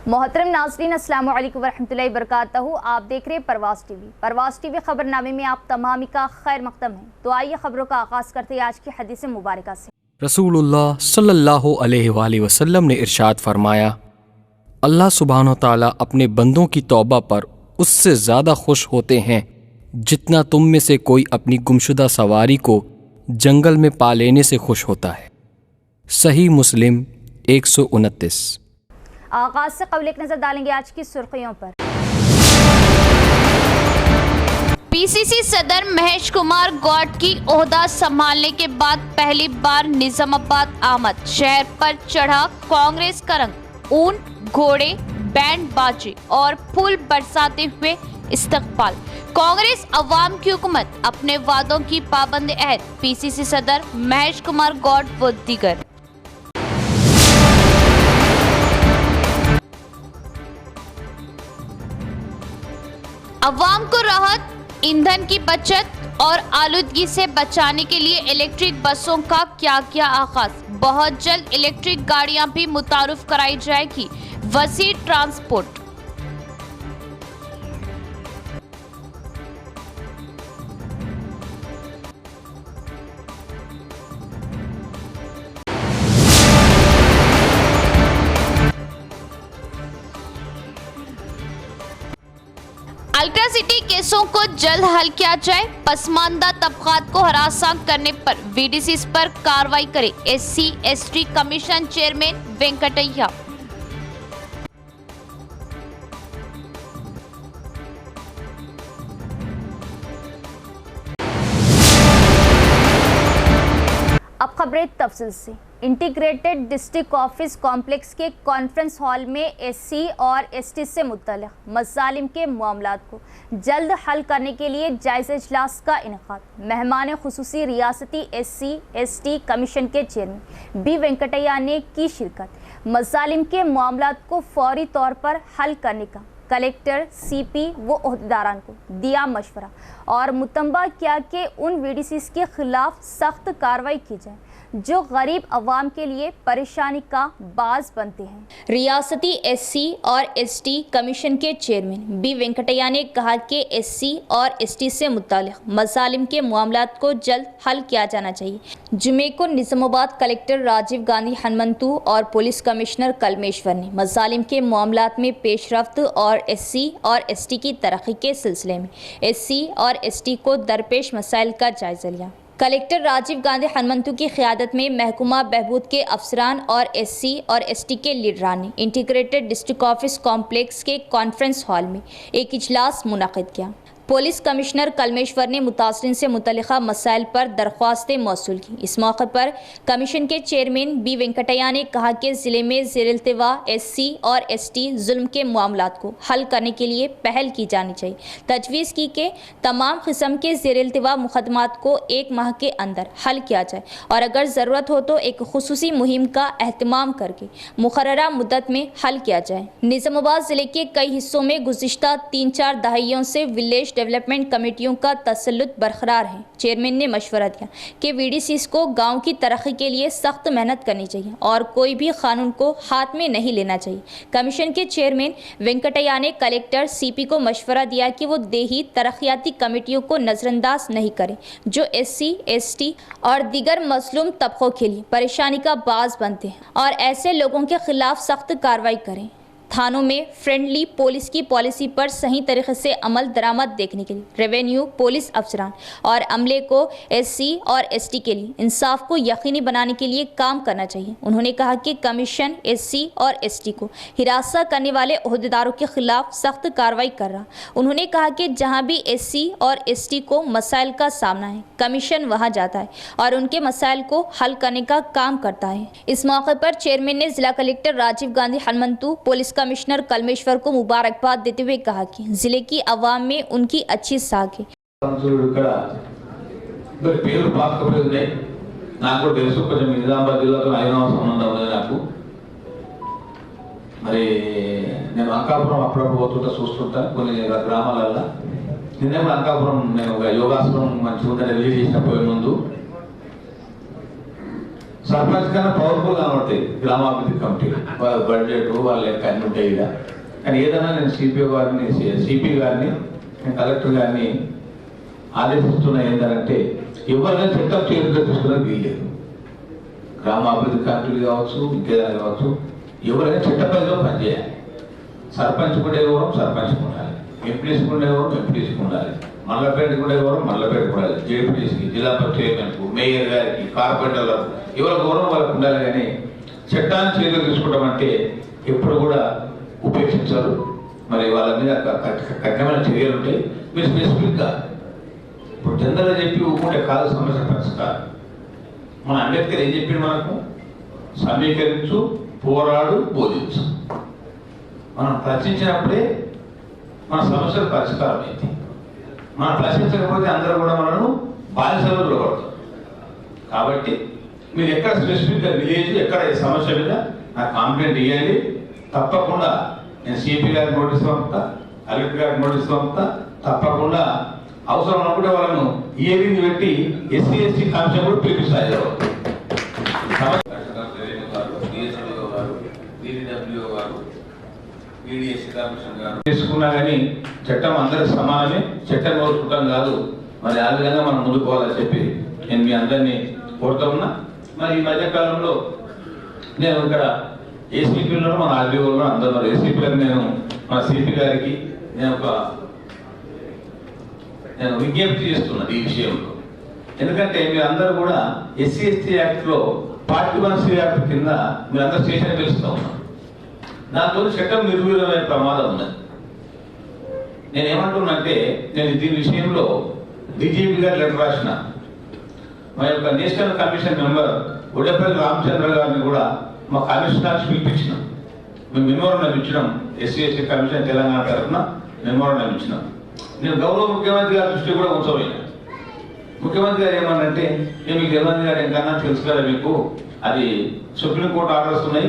मोहतरम नाज़रीन, अस्सलाम वालेकुम वरहमतुल्लाहि वबरकातुहू। आप देख रहे हैं परवाज़ टीवी। परवाज़ टीवी खबरनामे में आप तमामी का खैर मक़दम है। तो आइए खबरों का आगाज़ करते हैं आज की हदीस मुबारका से। रसूलुल्लाह सल्लल्लाहु अलैहि वसल्लम ने इरशाद फरमाया, अल्लाह सुब्हानो ताला अपने बंदों की तौबा पर उससे ज़्यादा खुश होते हैं जितना तुम में से कोई अपनी गुमशुदा सवारी को जंगल में पा लेने से खुश होता है। सही मुस्लिम 129। आगाज़ से कबल एक नज़र डालेंगे आज की सुर्खियों पर। पीसीसी सदर महेश कुमार गौड की ओहदा संभालने के बाद पहली बार निजामाबाद आमद। शहर पर चढ़ा कांग्रेस का रंग। ऊंट, घोड़े, बैंड बाजे और फूल बरसाते हुए इस्तकबाल। कांग्रेस अवाम की हुकूमत, अपने वादों की पाबंद अहद। पीसीसी सदर महेश कुमार गौड व दीगर। अवाम को राहत, ईंधन की बचत और आलूदगी से बचाने के लिए इलेक्ट्रिक बसों का क्या किया आगाज। बहुत जल्द इलेक्ट्रिक गाड़ियां भी मुतारुफ कराई जाएगी। वसी ट्रांसपोर्ट। अल्ट्रा सिटी केसों को जल्द हल किया जाए। पसमानदा तबकात को हरासा करने पर वीडीसी पर कार्रवाई करे। SC/ST commission chairman Venkataiah. अब खबरें तफसील से। इंटीग्रेटेड डिस्ट्रिक्ट ऑफिस कॉम्प्लेक्स के कॉन्फ्रेंस हॉल में SC और ST से मुतल्लिक़ मसालिम के मामलात को जल्द हल करने के लिए जायज़ा इजलास का इनेकाद। मेहमान खुसूसी रियासती SC/ST कमीशन के चेयरमैन B वेंकटैया ने की शिरकत। मसालिम के मामलात को फौरी तौर पर हल करने का कलेक्टर CP व ओहदेदारान को दिया मशवरा और मुतंबा किया कि उन VDCs के खिलाफ सख्त कार्रवाई की जाए जो गरीब अवाम के लिए परेशानी का बाज बनते हैं। रियासती SC और ST कमीशन के चेयरमैन B वेंकटैया ने कहा कि SC और ST से मुताल्लिक़ मसालिम के मामलात को जल्द हल किया जाना चाहिए। जुमे को निजामाबाद कलेक्टर राजीव गांधी हनुमंतु और पुलिस कमिश्नर कलमेश्वर ने मसालिम के मामलात में पेशरफ्त और SC और ST की तरक्की के सिलसिले में SC और ST को दरपेश मसाइल का जायजा लिया। कलेक्टर राजीव गांधी हनुमंतु की क़यादत में महकमा बहबूद के अफसरान और SC और ST के लीडरान ने इंटीग्रेटेड डिस्ट्रिक्ट ऑफिस कॉम्प्लेक्स के कॉन्फ्रेंस हॉल में एक इजलास मुनक़िद किया। पुलिस कमिश्नर कलमेश्वर ने मुतासरीन से मुतल्लिक़ा मसाइल पर दरख्वास्तें मौसूल की। इस मौके पर कमीशन के चेयरमैन B वेंकटैया ने कहा कि ज़िले में ज़ेर-इल्तिवा SC और ST जुल्म के मामलात को हल करने के लिए पहल की जानी चाहिए। तजवीज़ की कि तमाम किस्म के ज़ेर-इल्तिवा मुकदमात को 1 माह के अंदर हल किया जाए और अगर ज़रूरत हो तो एक खुसूसी मुहिम का एहतमाम करके मुकर्ररा मुद्दत में हल किया जाए। निज़ामाबाद ज़िले के कई हिस्सों में गुज़िश्ता 3-4 दहाइयों से विलेज डेवलपमेंट कमेटियों का तसल्लुत बरकरार है। चेयरमैन ने मशवरा दिया कि VDCs को गांव की तरक्की के लिए सख्त मेहनत करनी चाहिए और कोई भी कानून को हाथ में नहीं लेना चाहिए। कमीशन के चेयरमैन वेंकटैया ने कलेक्टर CP को मशवरा दिया कि वो देही तरक्याती कमेटियों को नज़रअंदाज नहीं करें जो SC, ST और दीगर मजलूम तबकों के लिए परेशानी का बाज बनते हैं और ऐसे लोगों के खिलाफ सख्त कार्रवाई करें। थानों में फ्रेंडली पुलिस की पॉलिसी पर सही तरीके से अमल दरामद देखने के लिए रेवेन्यू, पुलिस अफसरान और अमले को SC और ST के लिए इंसाफ को यकीनी बनाने के लिए काम करना चाहिए। उन्होंने कहा कि कमीशन SC और ST को हिरासत करने वाले ओहदेदारों के खिलाफ सख्त कार्रवाई कर रहा। उन्होंने कहा कि जहां भी SC और ST को मसाइल का सामना है, कमीशन वहां जाता है और उनके मसाइल को हल करने का काम करता है। इस मौके पर चेयरमैन ने जिला collector Rajiv Gandhi Hanumanthu, police commissioner Kalmeshwar को मुबारकबाद देते हुए कहा कि जिले की आवाम में उनकी अच्छी साख है। మరి నేను అంకాపురం అప్పుడప్పుడు పోతుంటా చూస్తుంటా కొన్ని గ్రామాలల్లో. నిన్నే అంకాపురం నేను ఒక యోగాసనం మంచిగా ఉందని రిలీజ్ చేసిన పోయే ముందు సర్పంచ్ కన్నా పవర్ఫుల్ కనబడతాయి గ్రామాభివృద్ధి కమిటీ, వాళ్ళ బడ్జెట్ వాళ్ళ లెక్క అన్ని ఉంటాయి ఇలా. కానీ ఏదైనా నేను సిపి గారిని నేను కలెక్టర్ గారిని ఆదేశిస్తున్నా ఏంటంటే ఎవరైనా చట్టం చేతుల్లో తీసుకున్నది వీలేదు. గ్రామాభివృద్ధి కమిటీలు కావచ్చు, ఇంకేదైనా కావచ్చు, ఎవరైనా చట్టపరిధిలో పనిచేయాలి. సర్పంచ్ కూడా ఎవరో సర్పంచ్ ఉండాలి, ఎంపీసీ కూడా ఎవరో ఎంపీసీ ఉండాలి, మల్లపేట కూడా ఎవరో మల్లపేట ఉండాలి, జేపీటీసీకి, జిల్లా పరిషత్ చైర్మన్కు, మేయర్ గారికి, కార్పొరేటర్లకు ఎవరి గౌరవం వాళ్ళకు ఉండాలి. కానీ చట్టాన్ని చేతులు తీసుకోవడం అంటే ఎప్పుడు కూడా ఉపేక్షించారు. మరి వాళ్ళ మీద కఠినమైన చర్యలు ఉంటాయి. మీరు స్పెసిఫిక్గా ఇప్పుడు జనరల్గా చెప్పి ఊరుకుంటే కాదు సమస్య పరిష్కారం. మన అంబేద్కర్ ఏం చెప్పిండు మనకు? సమీకరించు, పోరాడు, బోధించు. మనం ప్రశ్నించినప్పుడే మన సమస్యలు పరిష్కారం అయింది. మనం ప్రశ్నించకపోతే అందరూ కూడా మనను బాధ్యతలు పడతారు. కాబట్టి మీరు ఎక్కడ స్పెసిఫిక్గా విలేజ్ ఎక్కడ ఈ సమస్య మీద నాకు కంప్లైంట్ ఇవ్వండి. తప్పకుండా నేను సిపి గారికి నోటీస్ పంపుతా, కలెక్టర్ గారికి నోటీస్ పంపుతా. తప్పకుండా అవసరం ఉన్నప్పుడే వాళ్ళను ఇయరింగ్ పెట్టి ఎస్సీ కమిషన్ కూడా పిలిపిస్తారు. తీసుకున్నా కానీ చట్టం అందరికి సమానమే, చట్టం కోరుకుంటాం కాదు. మరి ఆ విధంగా మనం ముందుకు పోవాలని చెప్పి నేను మీ అందరినీ కోరుతా ఉన్నా. మరి ఈ మధ్యకాలంలో నేను ఇక్కడ ఏసీపీలో మన ఆర్డీఓలో అందరూ ఏసీపీలకు నేను మన సిపి గారికి నేను విజ్ఞప్తి చేస్తున్నాను ఈ విషయంలో. ఎందుకంటే మీరందరూ కూడా ఎస్సీ ఎస్టీ యాక్ట్లో పార్టీ 1 యాక్ట్ కింద మీరందరూ స్టేషన్ పిలుస్తూ ఉన్నారు. దాంతో చట్టం నిర్వీర్యమైన ప్రమాదం ఉన్నది. నేనేమంటున్నానంటే నేను దీని విషయంలో డీజీపీ గారు లెటర్ రాసిన, మా యొక్క నేషనల్ కమిషన్ మెంబర్ ఉడపల్లి రామచంద్ర గారిని కూడా మా కమిషనర్స్ పిలిపించినాం. మేము మెమోరాండం ఇచ్చినాం. ఎస్సీ ఎస్టీ కమిషన్ తెలంగాణ తరఫున మెమోరాండం ఇచ్చినాం. నేను గౌరవ ముఖ్యమంత్రి గారి దృష్టి కూడా ఉంచబోయినా. ముఖ్యమంత్రి గారు ఏమన్నంటే మీకు రేవంత్ గారు ఎంకన్నా తెలుసు కదా, మీకు అది సుప్రీంకోర్టు ఆర్డర్స్ ఉన్నాయి,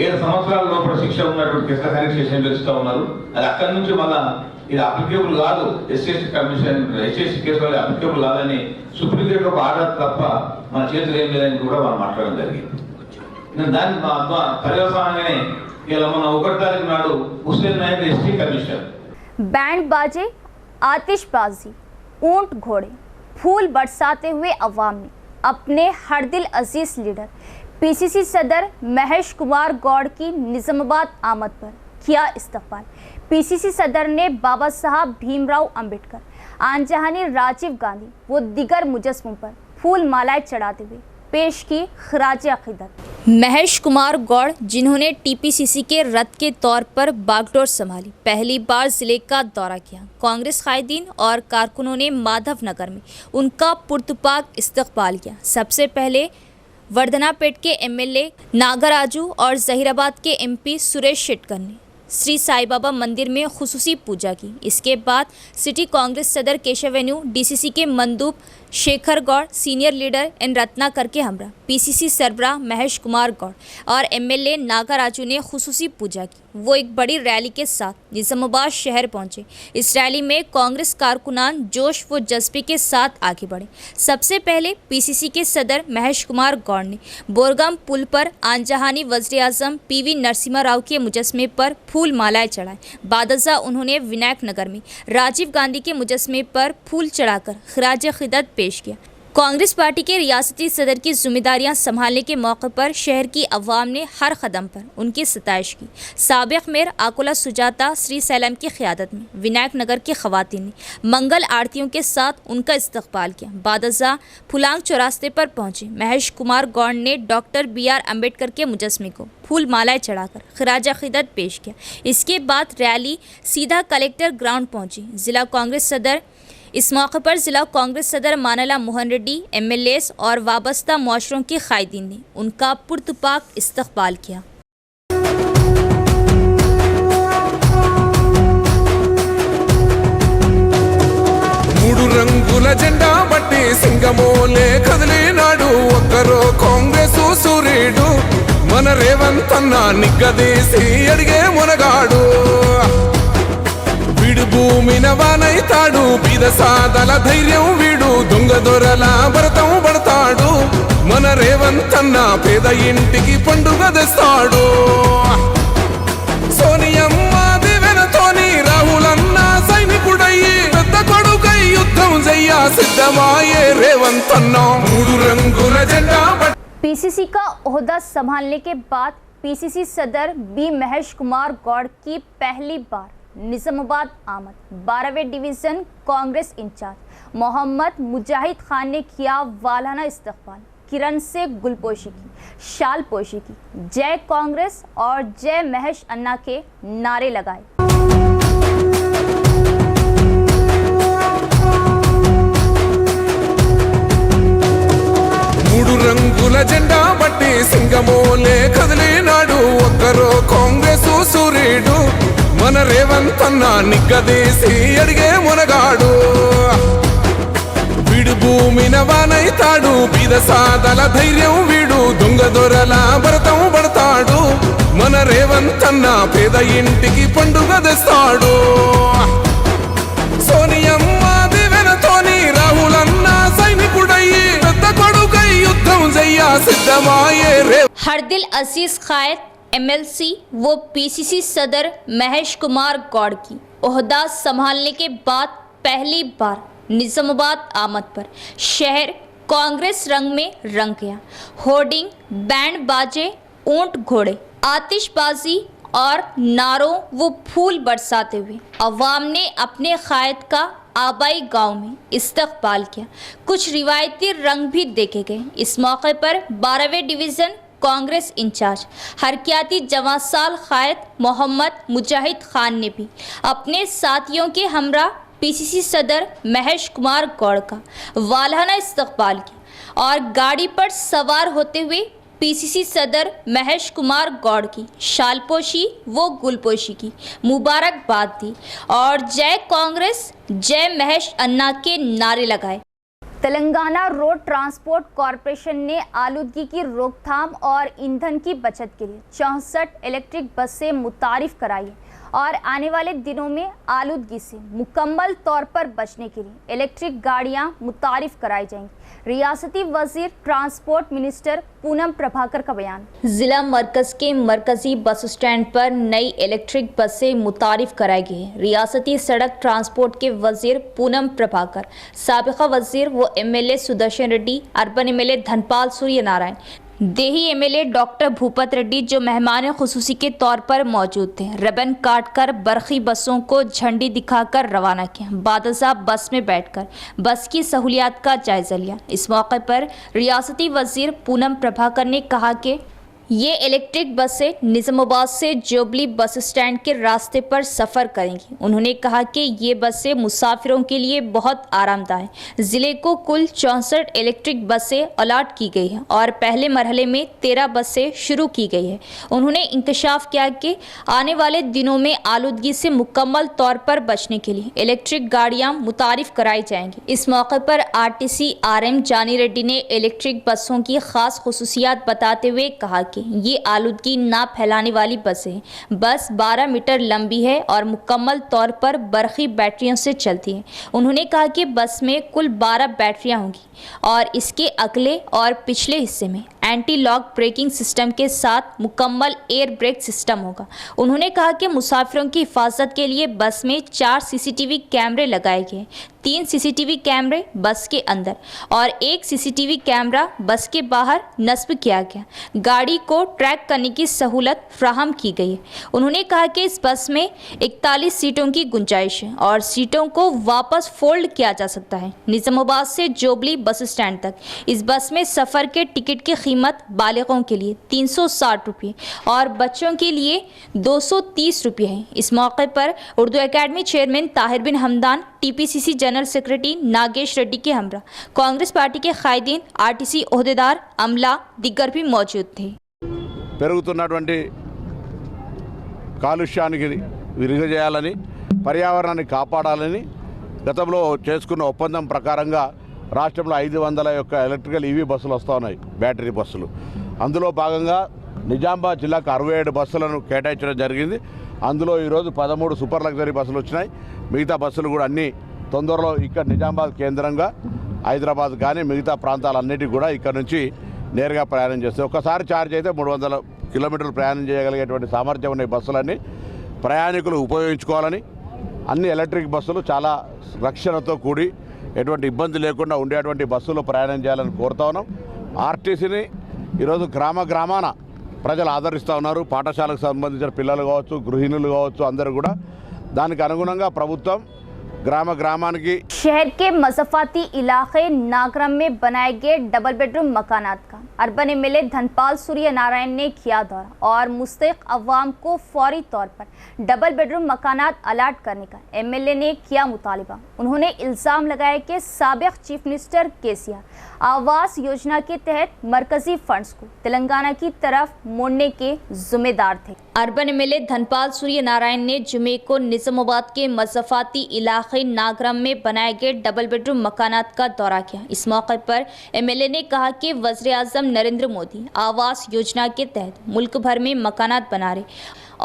7 సంవత్సరాల లోపల శిక్ష ఉన్నటువంటి కేసుల కనెక్షన్ పెంచుతూ ఉన్నారు. అది అక్కడి నుంచి మళ్ళా ఇది అప్లికేబుల్ కాదు, ఎస్సీ కమిషన్ ఎస్సీ కేసులో అప్లికేబుల్ కాదని సుప్రీంకోర్టు ఒక ఆర్డర్ తప్ప మన చేతులు ఏం లేదని కూడా మనం మాట్లాడడం జరిగింది. నేను దాన్ని పర్యవసానంగానే ఇలా మన 1 తారీఖు నాడు Hussain Naik ST commission band बाजे, आतिशबाजी, ऊंट घोड़े, फूल बरसाते हुए अवाम ने अपने हरदिल अजीज लीडर पीसीसी सदर महेश कुमार गौड़ की निजामाबाद आमद पर किया इस्तकबाल। पीसीसी सदर ने बाबा साहब भीमराव अंबेडकर, आनजहानी राजीव गांधी व दिगर मुजस्समों पर फूल मालाएं चढ़ाते हुए पेश की खराज अकीदत। महेश कुमार गौड़, जिन्होंने टीपीसीसी के रथ के तौर पर बागडोर संभाली, पहली बार जिले का दौरा किया। कांग्रेस कायदीन और कारकुनों ने माधव नगर में उनका पुरतपाक इस्तकबाल किया। सबसे पहले वर्धनापेट के एमएलए नागराजू और जहीराबाद के एमपी सुरेश शेटकर ने श्री साई बाबा मंदिर में खुसूसी पूजा की। इसके बाद सिटी कांग्रेस सदर केशव एवेन्यू डीसीसी के मंदूब Shekhar Goud, senior leader N Ratnakar के हमरा, पीसीसी सरबराह महेश कुमार गौड़ और एमएलए नागराजू ने खुसूसी पूजा की। वो एक बड़ी रैली के साथ निजामाबाद शहर पहुंचे। इस रैली में कांग्रेस कारकुनान जोश व जज्बे के साथ आगे बढ़े। सबसे पहले पीसीसी के सदर महेश कुमार गौड़ ने बोरगाम पुल पर आनजहानी वज़ीर आज़म पीवी नरसिम्हा राव के मुजस्मे पर फूल मालाएं चढ़ाए। बादजा उन्होंने विनायक नगर में राजीव गांधी के मुजस्मे पर फूल चढ़ाकर खराज अकीदत पेश किया। कांग्रेस पार्टी के रियासती सदर की जिम्मेदारियां संभालने के मौके पर शहर की अवाम ने हर कदम पर उनकी सताइश की। साबिक मेयर आकुला सुजाता श्री सैलम की क़यादत में विनायक नगर की ख़वातीन ने मंगल आरतियों के साथ उनका इस्तकबाल किया। बादजा फुलांग चौरास्ते पर पहुंचे। महेश कुमार गौड़ ने डॉक्टर BR अम्बेडकर के मुजस्मे को फूल मालाएं चढ़ाकर खराज अकीदत पेश किया। इसके बाद रैली सीधा कलेक्टर ग्राउंड पहुंची। जिला कांग्रेस सदर इस मौके पर जिला कांग्रेस सदर मानला मोहन रेड्डी, MLAs और वाबस्ता मुआशरों के कायदीन ने उनका पुरतपाक इस्तकबाल किया। మూడు రంగుల జెండా బట్టి సింగమోలే కదిలినాడు ఒక్కరో కాంగ్రెస్ సూర్యుడు మన రేవంత్ అన్న నిగ్గదీసి అడిగే మునగాడు వీడు భూమిన వానైతాడు బీద సాదల ధైర్యం వీడు దొంగ దొరల భరతం పడతాడు మన రేవంతన్న పేద ఇంటికి పండుగ తెస్తాడు. సోనియమ్మ దివెనతోని రాహులన్న సైనికుడయ్యి పెద్ద కొడుకై యుద్ధం చెయ్య సిద్ధమాయే రేవంతన్న. 3 రంగుల జెండా पीसीसी का ओहदा संभालने के बाद पीसीसी सदर बी महेश कुमार गौड़ की पहली बार निजामाबाद आमद। 12वें डिवीजन कांग्रेस इंचार्ज मोहम्मद मुजाहिद खान ने किया वालाना इस्तकबाल। किरण से गुलपोशी की, शाल पोशी की, जय कांग्रेस और जय महेश अन्ना के नारे लगाए। రంగుల జెండా బట్టి సింగమోలే కదిలినాడు ఒక్కరో కాంగ్రెసు సూర్యుడు. మన రేవంతన్న నిగ్గదీసి అడిగే మునగాడు. వీడు భూమిన వానైతాడు బీద సాదల ధైర్యం వీడు దొంగ దొరల భరతం పడతాడు. మన రేవంతన్న పేద ఇంటికి పండుగ తెస్తాడు. సోనియమ్మ దివెనతోని రాహులన్న సైనికుడయ్యి పెద్ద కొడుకై యుద్ధం చెయ్య సిద్ధమాయే రే. हरदिल अजीज कायद एमएलसी वो पीसीसी सदर महेश कुमार गौड़ की ओहदा संभालने के बाद पहली बार निजामाबाद आमद पर शहर कांग्रेस रंग में रंग गया। होर्डिंग, बैंड बाजे, ऊंट घोड़े, आतिशबाजी और नारों वो फूल बरसाते हुए अवाम ने अपने कायद का आबाई गांव में इस्तकबाल किया। कुछ रिवायती रंग भी देखे गए। इस मौके पर 12वें डिवीज़न कांग्रेस इंचार्ज हरकियाती जवासाल कायद मोहम्मद मुजाहिद खान ने भी अपने साथियों के हमरा पीसीसी सदर महेश कुमार गौड़ का वालाना इस्तकबाल किया और गाड़ी पर सवार होते हुए पीसीसी सदर महेश कुमार गौड़ की शालपोशी व गुलपोशी की मुबारकबाद दी और जय कांग्रेस जय महेश अन्ना के नारे लगाए। तेलंगाना रोड ट्रांसपोर्ट कॉरपोरेशन ने आलूदगी की रोकथाम और ईंधन की बचत के लिए 64 इलेक्ट्रिक बसें मुतारिफ कराई है और आने वाले दिनों में आलूदगी से मुकम्मल तौर पर बचने के लिए इलेक्ट्रिक गाड़ियां मुतारिफ कराई जाएंगी। रियासती वजीर ट्रांसपोर्ट मिनिस्टर पूनम प्रभाकर का बयान। जिला मरकज के मरकजी बस स्टैंड पर नई इलेक्ट्रिक बसें मुतारिफ कराई गई हैं। रियासती सड़क ट्रांसपोर्ट के वजीर पूनम प्रभाकर, साबिका वजीर व MLA Sudarshan Reddy, urban MLA Dhanpal Surya Narayana, देही एमएलए डॉक्टर भूपत रेड्डी जो मेहमान खुसूसी के तौर पर मौजूद थे, रिबन काटकर बरखी बसों को झंडी दिखाकर रवाना किया। बादशाह बस में बैठकर बस की सहूलियात का जायजा लिया। इस मौके पर रियासती वजीर पूनम प्रभाकर ने कहा कि ये इलेक्ट्रिक बसें निजामाबाद से जोबली बस स्टैंड के रास्ते पर सफ़र करेंगी। उन्होंने कहा कि ये बसें मुसाफिरों के लिए बहुत आरामदायक है। ज़िले को कुल 64 इलेक्ट्रिक बसें अलॉट की गई हैं और पहले मरहले में 13 बसें शुरू की गई है। उन्होंने इंकशाफ किया कि आने वाले दिनों में आलूदगी से मुकम्मल तौर पर बचने के लिए इलेक्ट्रिक गाड़ियाँ मुतारिफ कराई जाएंगी। इस मौके पर RTC RM जानी रेड्डी ने इलेक्ट्रिक बसों की ख़ास खुसूसियात बताते हुए कहा ये आलूदगी ना फैलाने वाली बसें हैं। बस 12 मीटर लंबी है और मुकम्मल तौर पर बरखी बैटरियों से चलती है। उन्होंने कहा कि बस में कुल 12 बैटरियां होंगी और इसके अगले और पिछले हिस्से में एंटी लॉक ब्रेकिंग सिस्टम के साथ मुकम्मल एयर ब्रेक सिस्टम होगा। उन्होंने कहा कि मुसाफिरों की हिफाजत के लिए बस में 4 CCTV कैमरे लगाए गए, 3 CCTV कैमरे बस के अंदर और 1 CCTV कैमरा बस के बाहर नस्ब किया गया। गाड़ी को ट्रैक करने की सहूलत फ्राहम की गई है। उन्होंने कहा कि इस बस में 41 सीटों की गुंजाइश है और सीटों को वापस फोल्ड किया जा सकता है। निजामाबाद से जोबली बस स्टैंड तक इस बस में सफ़र के टिकट की कीमत बालिगों के लिए 360 रुपये और बच्चों के लिए 230 रुपये है। इस मौके पर Urdu academy chairman Tahir bin Hamdan, TPCC general secretary Nagesh Reddy के हमरा कांग्रेस पार्टी के कायदीन, RTC ओहदेदार, अमला दिग्गर भी मौजूद थे। పెరుగుతున్నటువంటి కాలుష్యానికి విరుగుజేయాలని, పర్యావరణాన్ని కాపాడాలని గతంలో చేసుకున్న ఒప్పందం ప్రకారంగా రాష్ట్రంలో 500 యొక్క ఎలక్ట్రికల్ EV బస్సులు వస్తూ ఉన్నాయి, బ్యాటరీ బస్సులు. అందులో భాగంగా నిజామాబాద్ జిల్లాకు 67 బస్సులను కేటాయించడం జరిగింది. అందులో ఈరోజు 13 సూపర్ లగ్జరీ బస్సులు వచ్చినాయి. మిగతా బస్సులు కూడా అన్నీ తొందరలో ఇక్కడ నిజామాబాద్ కేంద్రంగా హైదరాబాద్ కానీ మిగతా ప్రాంతాలన్నిటికీ కూడా ఇక్కడ నుంచి నేరుగా ప్రయాణం చేస్తాయి. ఒక్కసారి ఛార్జ్ అయితే 300 కిలోమీటర్లు ప్రయాణం చేయగలిగేటువంటి సామర్థ్యం ఉన్న ఈ బస్సులన్నీ ప్రయాణికులు ఉపయోగించుకోవాలని, అన్ని ఎలక్ట్రిక్ బస్సులు చాలా రక్షణతో కూడి ఎటువంటి ఇబ్బంది లేకుండా ఉండేటువంటి బస్సులు ప్రయాణం చేయాలని కోరుతా ఉన్నాం. ఆర్టీసీని ఈరోజు గ్రామాన ప్రజలు ఆదరిస్తూ ఉన్నారు. పాఠశాలకు సంబంధించిన పిల్లలు కావచ్చు, గృహిణులు కావచ్చు, అందరూ కూడా దానికి అనుగుణంగా ప్రభుత్వం ग्रामाనికి शहर के मज़फ़ाती इलाके नागरम में बनाए गए डबल बेडरूम मकानात का अर्बन एमएलए धनपाल सूर्य नारायण ने किया दौरा और मुस्तहिक़ अवाम को फौरी तौर पर डबल बेडरूम मकानात अलाट करने का एमएलए ने किया मुतालिबा। उन्होंने इल्ज़ाम लगाया कि साबिक़ चीफ मिनिस्टर केसीआर आवास योजना के तहत मरकजी फंड्स को तेलंगाना की तरफ मोड़ने के जिम्मेदार थे। अर्बन एमएलए धनपाल सूर्य नारायण ने जुमे को निज़ामाबाद के मज़फ़ाती इलाके नागरम में बनाए गए डबल बेडरूम मकानात का दौरा किया। इस मौके पर एमएलए ने कहा कि वज़ीर-ए-आज़म नरेंद्र मोदी आवास योजना के तहत मुल्क भर में मकानात बना रहे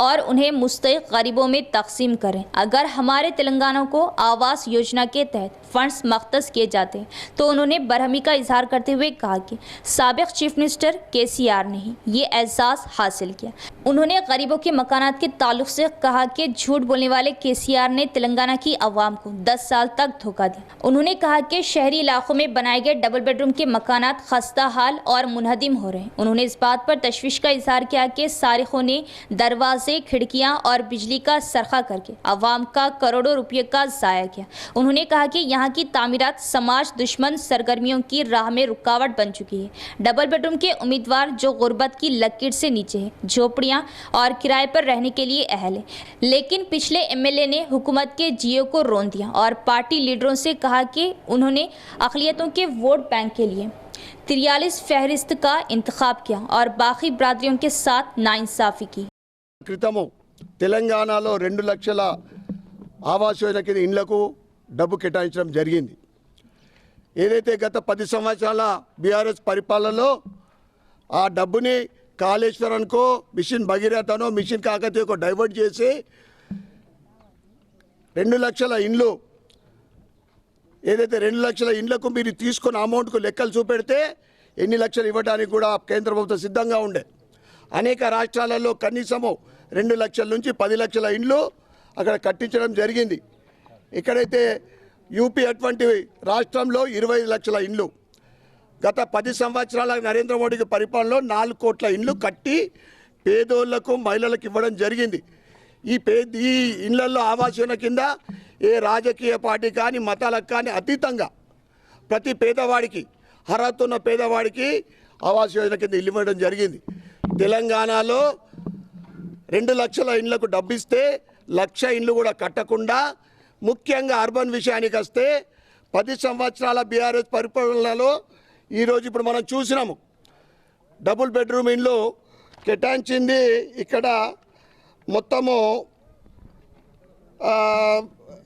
और उन्हें मुस्तहिक़ गरीबों में तकसीम करें। अगर हमारे तेलंगाना को आवास योजना के तहत फंड्स मख्तस किए जाते हैं तो उन्होंने बरहमी का इजहार करते हुए कहा कि साबिक़ चीफ मिनिस्टर केसीआर ने ही ये एहसास हासिल किया। उन्होंने गरीबों के मकानात के ताल्लुक से कहा कि झूठ बोलने वाले केसीआर ने तेलंगाना की आवाम को 10 साल तक धोखा दिया। उन्होंने कहा कि शहरी इलाकों में बनाए गए डबल बेडरूम के मकानात खस्ता हाल और मुनहदिम हो रहे हैं। उन्होंने इस बात पर तशवीश का इजहार किया कि सारिखों ने दरवाजे, खिड़कियां और बिजली का सरखा करके आवाम का करोड़ों रुपये का ज़ाया किया। उन्होंने कहा कि यहाँ की तामीरात समाज दुश्मन सरगर्मियों की राह में रुकावट बन चुकी है। डबल बेडरूम के उम्मीदवार जो गुर्बत की लकीर से नीचे है, झोपड़ियाँ और किराए पर रहने के लिए अहल है, लेकिन पिछले एमएलए ने हुकूमत के जियो को रोन दिया और पार्टी लीडरों से कहा कि उन्होंने अक़लियतों के वोट बैंक के लिए 43 फहरिस्त का इंतखाब किया और बाकी बरादरियों के साथ नाइंसाफ़ी की। క్రితము తెలంగాణలో 2 లక్షల ఆవాస్ యోజన కింద ఇండ్లకు డబ్బు కేటాయించడం జరిగింది. ఏదైతే గత 10 సంవత్సరాల బీఆర్ఎస్ పరిపాలనలో ఆ డబ్బుని కాళేశ్వరంకో, మిషన్ భగీరథనో, మిషన్ కాకతీయకో డైవర్ట్ చేసి 2 లక్షల ఇండ్లు, ఏదైతే 2 లక్షల ఇండ్లకు మీరు తీసుకున్న అమౌంట్కు లెక్కలు చూపెడితే ఎన్ని లక్షలు ఇవ్వడానికి కూడా కేంద్ర ప్రభుత్వం సిద్ధంగా ఉండే. అనేక రాష్ట్రాలలో కనీసము 2 లక్షల నుంచి 10 లక్షల ఇండ్లు అక్కడ కట్టించడం జరిగింది. ఇక్కడైతే యూపీ అటువంటి రాష్ట్రంలో 25 లక్షల ఇండ్లు గత 10 సంవత్సరాల నరేంద్ర మోడీ పరిపాలనలో 4 కోట్ల ఇండ్లు కట్టి పేదోళ్లకు, మహిళలకు ఇవ్వడం జరిగింది. ఈ ఇండ్లలో ఆవాస్ యోజన కింద ఏ రాజకీయ పార్టీ కానీ మతాలకు కానీ అతీతంగా ప్రతి పేదవాడికి, అర్హత ఉన్న పేదవాడికి ఆవాస్ యోజన కింద ఇల్లు ఇవ్వడం జరిగింది. తెలంగాణలో 2 లక్షల ఇండ్లకు డబ్బిస్తే 1,00,000 ఇండ్లు కూడా కట్టకుండా, ముఖ్యంగా అర్బన్ విషయానికి వస్తే 10 సంవత్సరాల బీఆర్ఎస్ పరిపాలనలో ఈరోజు ఇప్పుడు మనం చూసినాము డబుల్ బెడ్రూమ్ ఇండ్లు కేటాయించింది. ఇక్కడ మొత్తము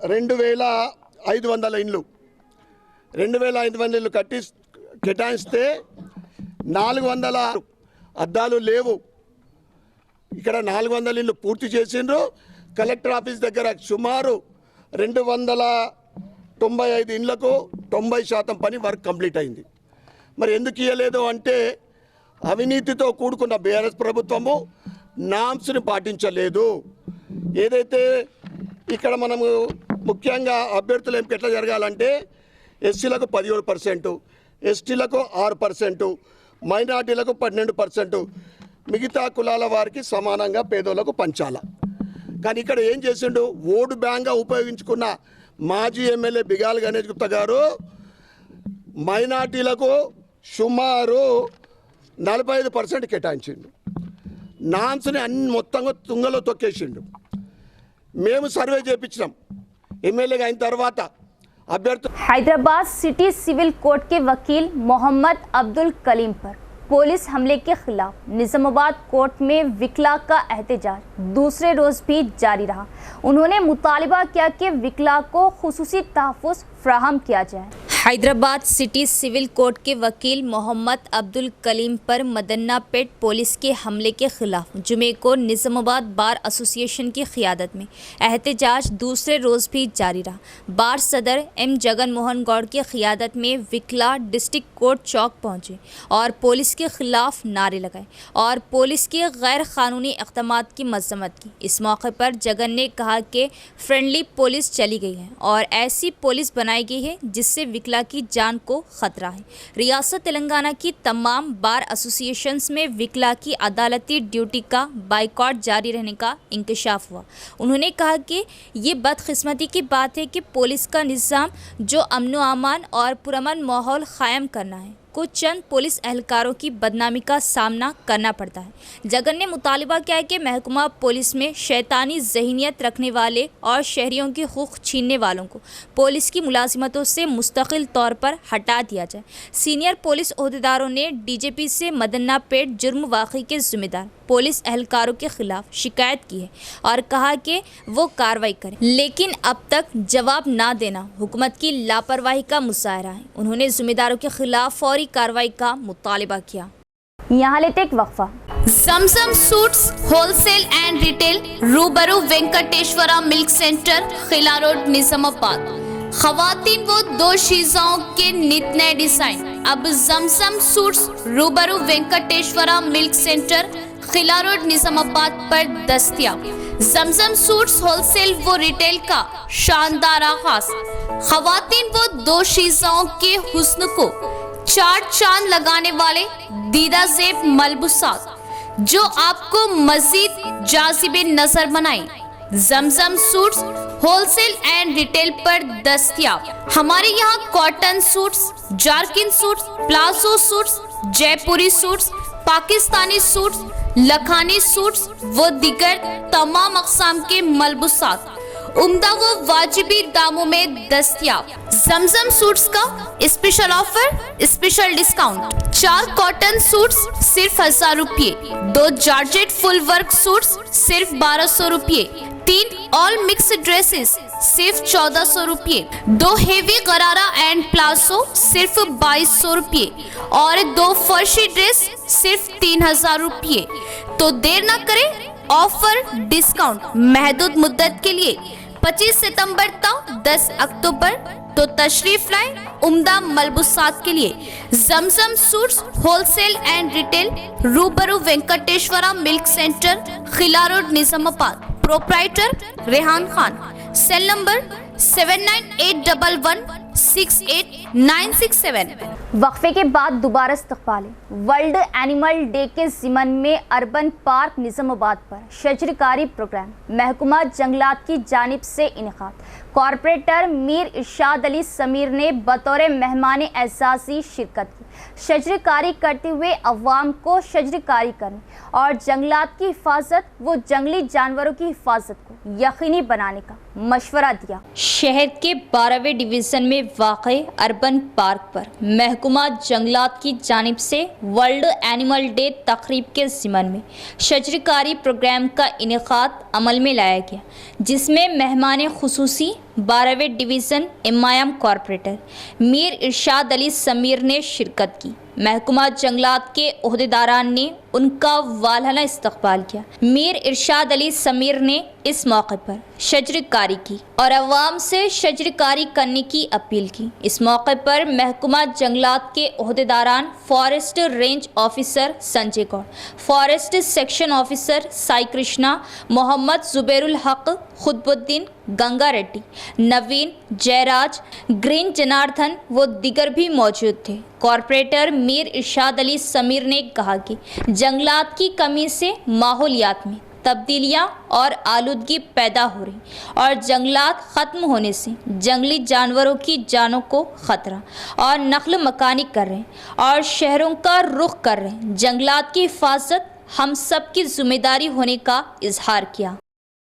2,500 ఇండ్లు 2,500 ఇండ్లు కేటాయిస్తే 400 అద్దాలు లేవు. ఇక్కడ 400 ఇండ్లు పూర్తి చేసిండ్రు. కలెక్టర్ ఆఫీస్ దగ్గర సుమారు 295 ఇండ్లకు 90% పని వర్క్ కంప్లీట్ అయింది. మరి ఎందుకు ఇవ్వలేదు అంటే అవినీతితో కూడుకున్న బీఆర్ఎస్ ప్రభుత్వము నామ్స్ని పాటించలేదు. ఏదైతే ఇక్కడ మనము ముఖ్యంగా అభ్యర్థుల ఎంపిక ఎట్లా జరగాలంటే ఎస్సీలకు 17%, ఎస్టీలకు 6%, మైనార్టీలకు 12%, మిగతా కులాల వారికి సమానంగా పేదోళ్లకు పంచాల. కానీ ఇక్కడ ఏం చేసిండు, ఓటు బ్యాంక్గా ఉపయోగించుకున్న మాజీ ఎమ్మెల్యే బిగాల్ గణేష్ గుప్తా గారు మైనార్టీలకు సుమారు 45% కేటాయించిండు. నాన్స్ని అన్ని మొత్తంగా తుంగలో తొక్కేసిండు. మేము సర్వే చేయించినాం ఎమ్మెల్యేగా అయిన తర్వాత అభ్యర్థి. हैदराबाद सिटी सिविल कोर्ट के वकील मोहम्मद अब्दुल कलीम पर पुलिस हमले के खिलाफ निजामाबाद कोर्ट में विकला का एहतजाज दूसरे रोज भी जारी रहा। उन्होंने मुतालिबा किया कि विकला को खुसूसी तहफ़्फ़ुज़ फराहम किया जाए। हैदराबाद सिटी सिविल कोर्ट के वकील मोहम्मद अब्दुल कलीम पर मदन्नापेट पुलिस के हमले के खिलाफ जुमे को निज़ामाबाद बार एसोसिएशन की क़ियादत में एहतजाज दूसरे रोज़ भी जारी रहा। बार सदर एम जगन मोहन गौड़ की क़ियादत में विकला डिस्ट्रिक्ट कोर्ट चौक पहुँचे और पुलिस के खिलाफ नारे लगाए और पुलिस के गैर कानूनी इक़दामात की मज़म्मत की। इस मौके पर जगन ने कहा कि फ्रेंडली पुलिस चली गई है और ऐसी पुलिस बनाई गई है जिससे विकला की जान को खतरा है। रियासत तेलंगाना की तमाम बार एसोसिएशंस में विकला की अदालती ड्यूटी का बाइकॉट जारी रहने का इंकशाफ हुआ। उन्होंने कहा कि ये बदकिस्मती की बात है कि पुलिस का निज़ाम जो अमन व अमान और पुरअमन माहौल कायम करना है, कुछ चंद पुलिस एहलकारों की बदनामी का सामना करना पड़ता है। जगन ने मुतालिबा किया है कि महकमा पुलिस में शैतानी ज़हनियत रखने वाले और शहरियों के हुकूक छीनने वालों को पुलिस की मुलाजिमतों से मुस्तकिल तौर पर हटा दिया जाए। सीनियर पुलिस ओहदेदारों ने डीजीपी से मदन्नापेट जुर्म वाक़ई के ज़िम्मेदार पुलिस एहलकारों के खिलाफ शिकायत की है और कहा कि वो कार्रवाई करें, लेकिन अब तक जवाब ना देना हुकूमत की लापरवाही का मुजाहरा है। उन्होंने ज़िम्मेदारों के खिलाफ फौरी कार्रवाई का मुतालिबा किया। यहाँ लेते एक वक्फा। जमजम सूट्स होलसेल एंड रिटेल रूबरू Venkateshwara milk centre Khila road Nizamabad. खवातीन वो दो शीज़ों के नित नए डिजाइन अब जमजम सूट्स रूबरू Venkateshwara milk centre Khila road Nizamabad पर दस्तयाब। जमजम सूट्स होलसेल व रिटेल का शानदार आगाज। खवातीन वो दो शीज़ों के हुस्न को चार चांद लगाने वाले दीदा ज़ेब मलबूसात जो आपको मजीद जाज़िबे नजर बनाए। Zamzam suits wholesale and retail पर दस्तयाब। हमारे यहाँ कॉटन सूट्स, जारकिन suits, palazzo suits, Jaipuri suits, Pakistani suits, Lakhani suits व दिगर तमाम अक़साम के मलबूसात उम्दा व वाजिबी दामों में दस्तयाब। जमजम सूट्स का special offer, special discount. 4 cotton suits सिर्फ 1000 रुपये, 2 जॉर्जेट फुल वर्क सूट्स सिर्फ 1200 रुपये, 3 ऑल मिक्स ड्रेसेस सिर्फ 1400 रुपये, 2 हेवी गरारा एंड प्लाजो सिर्फ 2200 रुपये और 2 फर्शी ड्रेस सिर्फ 3000 रुपये। तो देर ना करें, ऑफर डिस्काउंट महदूद मुद्दत के लिए 25 सितंबर तक 10 अक्टूबर तो तशरीफ लाएं उम्दा मलबूसात के लिए। Zamzam suits wholesale and retail रूबरू Venkateshwara milk centre Khila road Nizamabad. Proprietor Rehan Khan. Cell number 7981168967। वक्फे के बाद दोबारा इस्तक़बाल। वर्ल्ड एनिमल डे के ज़िमन में अर्बन पार्क निज़ामाबाद पर शजरकारी प्रोग्राम महकमा जंगलात की जानिब से इनेकाद। कॉरपोरेटर मीर इरशाद अली समीर ने बतौर मेहमान एज़ाज़ी शिरकत की। शजरकारी करते हुए अवाम को शजरकारी करने और जंगलात की हिफाजत व जंगली जानवरों की हिफाजत को यकीनी बनाने का मशवरा दिया। शहर के 12वें डिवीज़न में वाक़ई अर्बन पार्क पर महकमा जंगलात की जानिब से वर्ल्ड एनिमल डे तकरीब के ज़िमन में शजरकारी प्रोग्राम का इनेकाद अमल में लाया गया, जिसमें मेहमान खुसूसी 12वें डिवीज़न इमाम कॉरपोरेटर मीर इरशाद अली समीर ने शिरकत की। महकमा जंगलात के ओहदेदारान ने उनका वालहाना इस्तकबाल किया। मीर इरशाद अली समीर ने इस मौके पर शजरकारी की और अवाम से शजरकारी करने की अपील की। इस मौके पर महकमा जंगलात के ओहदेदारान forest range officer Sanjay Gaur, forest section officer Sai Krishna, Mohammed Zubairul Haq, Qutubuddin, Ganga Reddy, Naveen, Jayaraj, green Janardhan व दिगर भी मौजूद थे। कॉरपोरेटर मीर इरशाद अली समीर ने कहा कि जंगलात की कमी से माहौलियात में तब्दीलियाँ और आलूदगी पैदा हो रही और जंगलात ख़त्म होने से जंगली जानवरों की जानों को ख़तरा और नस्ल मकानी कर रहे हैं और शहरों का रुख कर रहे हैं। जंगलात की हिफाजत हम सब की जिम्मेदारी होने का इजहार किया।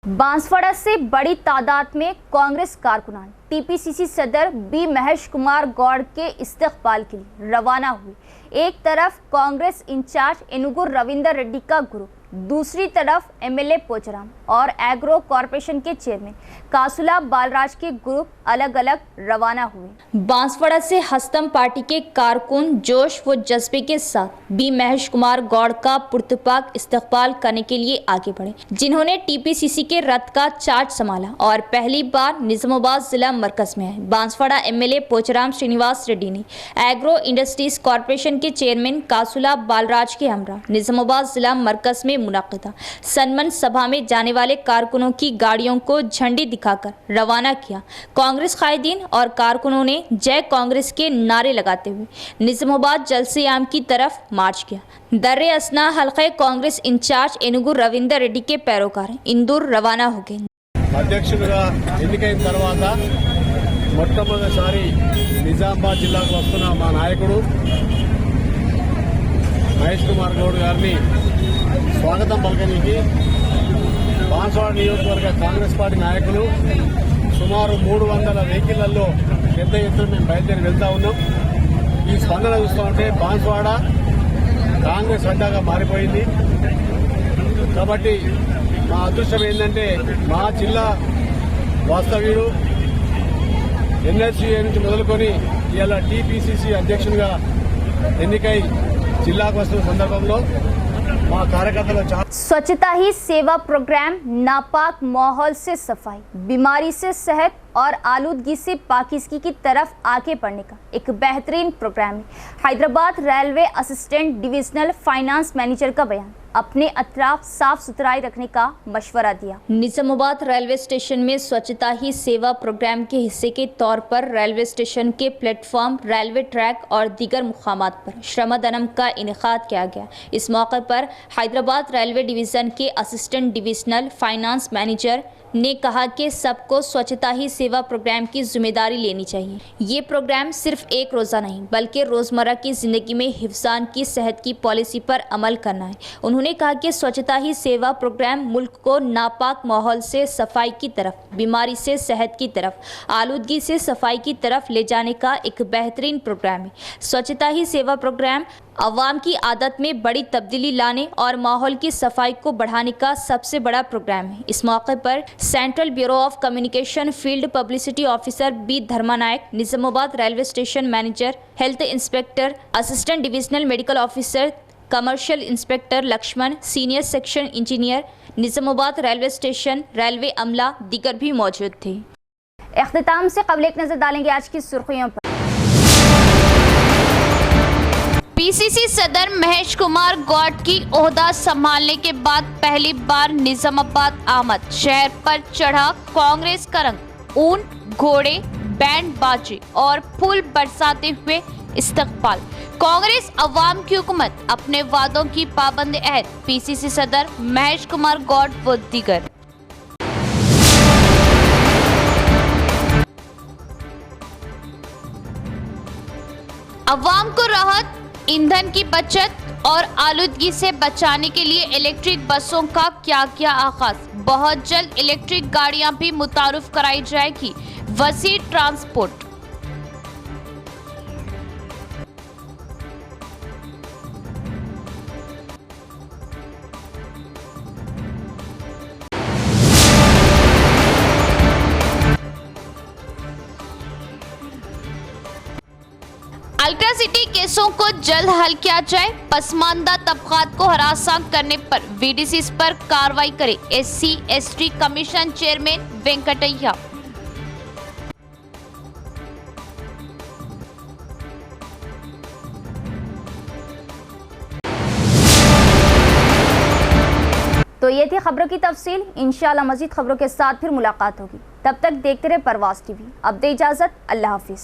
बांसवाड़ा से बड़ी तादाद में कांग्रेस कारकुनान टीपीसीसी सदर बी महेश कुमार गौड़ के इस्तकबाल के लिए रवाना हुए। एक तरफ कांग्रेस इंचार्ज एनुगु रविंदर रेड्डी का ग्रुप, दूसरी तरफ एमएलए पोचराम और एग्रो कॉरपोरेशन के चेयरमैन कासुला बालराज के ग्रुप अलग अलग रवाना हुए। बांसवाड़ा से हस्तम पार्टी के कारकुन जोश व जज्बे के साथ बी महेश कुमार गौड़ का पुरतपाक इस्तकबाल करने के लिए आगे बढ़े, जिन्होंने टीपीसीसी के रथ का चार्ज संभाला और पहली बार निजामाबाद जिला मरकज में आए। बांसवाड़ा एमएलए पोचराम श्रीनिवास रेड्डी ने एग्रो इंडस्ट्रीज कॉरपोरेशन के चेयरमैन कासुला बालराज के हमरा निजामाबाद जिला मरकज में मुनाकिदा सन्मान सभा में जाने वाले कारकुनों की गाड़ियों को झंडी दिखाकर रवाना किया। कांग्रेस कायदीन और कारकुनों ने जय कांग्रेस के नारे लगाते हुए निजामाबाद जलसे-आम की तरफ मार्च किया। दर्रे असना हल्के कांग्रेस इंचार्ज एनुगु रविंदर रेड्डी के पैरोकार इंदूर रवाना हो गए। అధ్యక్షుడిగా ఎన్నికైన తర్వాత మొట్టమొదటిసారి నిజామాబాద్ జిల్లాకు వస్తున్న మా నాయకుడు మహేష్ కుమార్ గౌడ్ గారిని స్వాగతం పలకడానికి బాన్స్వాడ నియోజకవర్గ కాంగ్రెస్ పార్టీ నాయకులు సుమారు 300 వెహికళ్లలో పెద్ద ఎత్తున మేము బయలుదేరి వెళ్తా ఉన్నాం। ఈ స్పందన చూస్తూ ఉంటే బాన్స్వాడ కాంగ్రెస్ అడ్డాగా మారిపోయింది। కాబట్టి మా అదృష్టం ఏంటంటే మా జిల్లా వాస్తవ్యుడు ఎన్ఎస్సీ నుంచి మొదలుకొని ఇవాళ టీపీసీసీ అధ్యక్షుడిగా ఎన్నికై జిల్లాకు వస్తున్న సందర్భంలో మా కార్యకర్తలు स्वच्छता ही सेवा प्रोग्राम नापाक माहौल से सफाई, बीमारी से सेहत और आलूदगी से पाकिज़गी की तरफ आगे बढ़ने का एक बेहतरीन प्रोग्राम है। Hyderabad railway assistant divisional finance manager का बयान, अपने अतराफ साफ सुथराई रखने का मशवरा दिया। निजामाबाद रेलवे स्टेशन में स्वच्छता ही सेवा प्रोग्राम के हिस्से के तौर पर रेलवे स्टेशन के प्लेटफॉर्म, रेलवे ट्रैक और दीगर मुकामात पर श्रमदानम का इनेकाद किया गया। इस मौके पर हैदराबाद रेलवे डिवीज़न के असिस्टेंट डिविजनल फाइनेंस मैनेजर ने कहा कि सबको स्वच्छता ही सेवा प्रोग्राम की जिम्मेदारी लेनी चाहिए। ये प्रोग्राम सिर्फ एक रोज़ा नहीं बल्कि रोज़मर्रा की ज़िंदगी में हिफ्ज़ान की सेहत की पॉलिसी पर अमल करना है। उन्होंने कहा कि स्वच्छता ही सेवा प्रोग्राम मुल्क को नापाक माहौल से सफाई की तरफ, बीमारी से सेहत की तरफ, आलूदगी से सफाई की तरफ ले जाने का एक बेहतरीन प्रोग्राम है। स्वच्छता ही सेवा प्रोग्राम अवाम की आदत में बड़ी तब्दीली लाने और माहौल की सफाई को बढ़ाने का सबसे बड़ा प्रोग्राम है। इस मौके पर central bureau of communication field publicity officer B Dharma Naik, Nizamabad railway station manager, health inspector, assistant divisional medical officer, commercial inspector Lakshman, senior section engineer, Nizamabad railway station railway अमला दीगर भी मौजूद थे। इख्तिताम से कबल एक नजर डालेंगे आज की सुर्खियों पर। पीसीसी सदर महेश कुमार गौड़ की ओहदा संभालने के बाद पहली बार निजामाबाद आमद, शहर पर चढ़ा कांग्रेस का रंग, ऊन, घोड़े, बैंड बाजे और फूल बरसाते हुए इस्तकबाल। कांग्रेस अवाम की हुकूमत, अपने वादों की पाबंद अहद, पीसीसी सदर महेश कुमार गौड़ व दीगर। अवाम को राहत, ईंधन की बचत और आलूदगी से बचाने के लिए इलेक्ट्रिक बसों का क्या किया आगाज। बहुत जल्द इलेक्ट्रिक गाड़ियां भी मुतारुफ कराई जाएगी। वसी ट्रांसपोर्ट। अल्ट्रासिटी केसों को जल्द हल किया जाए। पसमानदा तबकात को हरासा करने पर वीडीसीज पर कार्रवाई करे। SC/ST commission chairman Venkataiah. तो ये थी खबरों की तफसील। इंशाअल्लाह मजीद खबरों के साथ फिर मुलाकात होगी। तब तक देखते रहे परवाज़ टीवी। अब दे इजाज़त, अल्लाह हाफिज़।